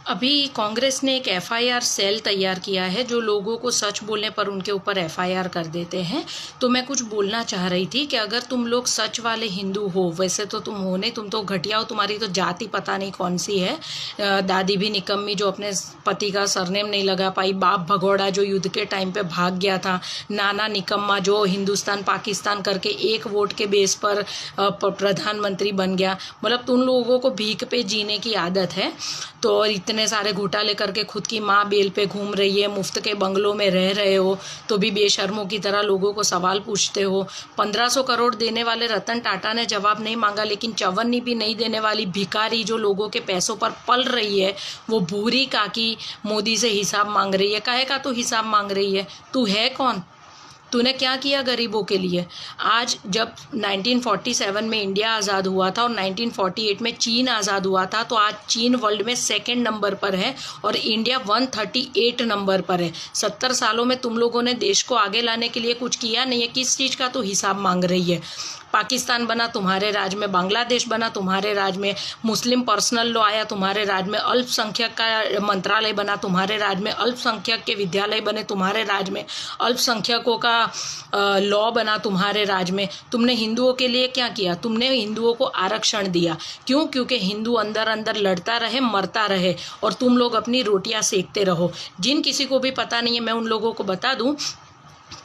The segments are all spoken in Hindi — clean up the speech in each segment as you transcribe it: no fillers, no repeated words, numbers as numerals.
अभी कांग्रेस ने एक एफआईआर सेल तैयार किया है जो लोगों को सच बोलने पर उनके ऊपर एफआईआर कर देते हैं। तो मैं कुछ बोलना चाह रही थी कि अगर तुम लोग सच वाले हिंदू हो, वैसे तो तुम हो नहीं, तुम तो घटिया हो, तुम्हारी तो जाति पता नहीं कौन सी है। दादी भी निकम्मी जो अपने पति का सरनेम नहीं लगा पाई, बाप भगोड़ा जो युद्ध के टाइम पे भाग गया था, नाना निकम्मा जो हिंदुस्तान पाकिस्तान करके एक वोट के बेस पर प्रधानमंत्री बन गया। मतलब तुम लोगों को भीख पे जीने की आदत है। तो इतने सारे घोटाले करके खुद की माँ बेल पे घूम रही है, मुफ्त के बंगलों में रह रहे हो, तो भी बेशर्मों की तरह लोगों को सवाल पूछते हो। 1500 करोड़ देने वाले रतन टाटा ने जवाब नहीं मांगा, लेकिन चवन्नी भी नहीं देने वाली भिखारी जो लोगों के पैसों पर पल रही है, वो भूरी काकी मोदी से हिसाब मांग रही है। काहे का तू हिसाब मांग रही है? तू है कौन? तूने क्या किया गरीबों के लिए? आज जब 1947 में इंडिया आज़ाद हुआ था और 1948 में चीन आज़ाद हुआ था, तो आज चीन वर्ल्ड में 2nd नंबर पर है और इंडिया 138 नंबर पर है। 70 सालों में तुम लोगों ने देश को आगे लाने के लिए कुछ किया नहीं है। किस चीज़ का तो हिसाब मांग रही है? पाकिस्तान बना तुम्हारे राज में, बांग्लादेश बना तुम्हारे राज में, मुस्लिम पर्सनल लॉ आया तुम्हारे राज में, अल्पसंख्यक का मंत्रालय बना तुम्हारे राज में, अल्पसंख्यक के विद्यालय बने तुम्हारे राज में, अल्पसंख्यकों का लॉ बना तुम्हारे राज में। तुमने हिंदुओं के लिए क्या किया? तुमने हिंदुओं को आरक्षण दिया। क्यों? क्योंकि हिंदू अंदर अंदर लड़ता रहे, मरता रहे और तुम लोग अपनी रोटियां सेकते रहो। जिन किसी को भी पता नहीं है, मैं उन लोगों को बता दूं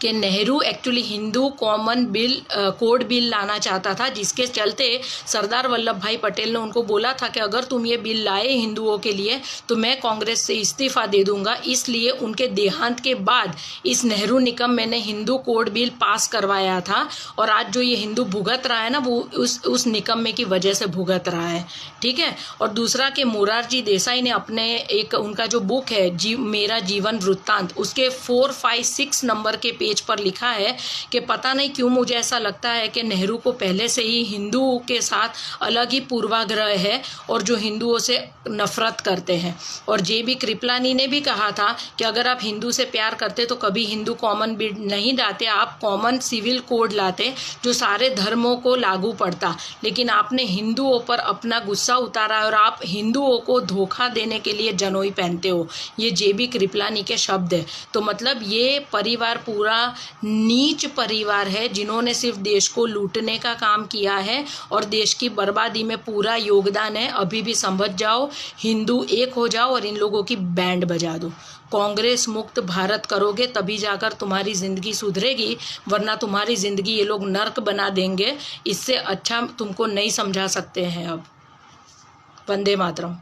कि Nehru actually Hindu common bill code bill लाना चाहता था, जिसके चलते सरदार वल्लभ भाई पटेल ने उनको बोला था कि अगर तुम ये बिल लाए हिंदुओं के लिए तो मैं कांग्रेस से इस्तीफा दे दूंगा। इसलिए उनके देहांत के बाद इस नेहरू निकम्मे ने हिंदू कोड बिल पास करवाया था और आज जो ये हिंदू भुगत रहा है ना, वो उस निकम्मे की वजह से भुगत रहा है। ठीक है। और दूसरा कि मोरारजी देसाई ने अपने एक उनका जो बुक है मेरा जीवन वृत्तांत, उसके 4, 5, 6 नंबर के पेज पर लिखा है कि पता नहीं क्यों मुझे ऐसा लगता है कि नेहरू को पहले से ही हिंदुओं के साथ अलग ही पूर्वाग्रह है और जो हिंदुओं से नफरत करते हैं। और जेबी कृपलानी ने भी कहा था कि अगर आप हिंदू से प्यार करते तो कभी हिंदू कॉमन बिल नहीं लाते, आप कॉमन सिविल कोड लाते जो सारे धर्मों को लागू पड़ता। लेकिन आपने हिंदुओं पर अपना गुस्सा उतारा और आप हिंदुओं को धोखा देने के लिए जनोई पहनते हो। ये जेबी कृपलानी के शब्द है। तो मतलब ये परिवार पूरा नीच परिवार है जिन्होंने सिर्फ देश को लूटने का काम किया है और देश की बर्बादी में पूरा योगदान है। अभी भी समझ जाओ, हिंदू एक हो जाओ और इन लोगों की बैंड बजा दो। कांग्रेस मुक्त भारत करोगे तभी जाकर तुम्हारी जिंदगी सुधरेगी, वरना तुम्हारी जिंदगी ये लोग नर्क बना देंगे। इससे अच्छा तुमको नहीं समझा सकते हैं अब। वंदे मातरम।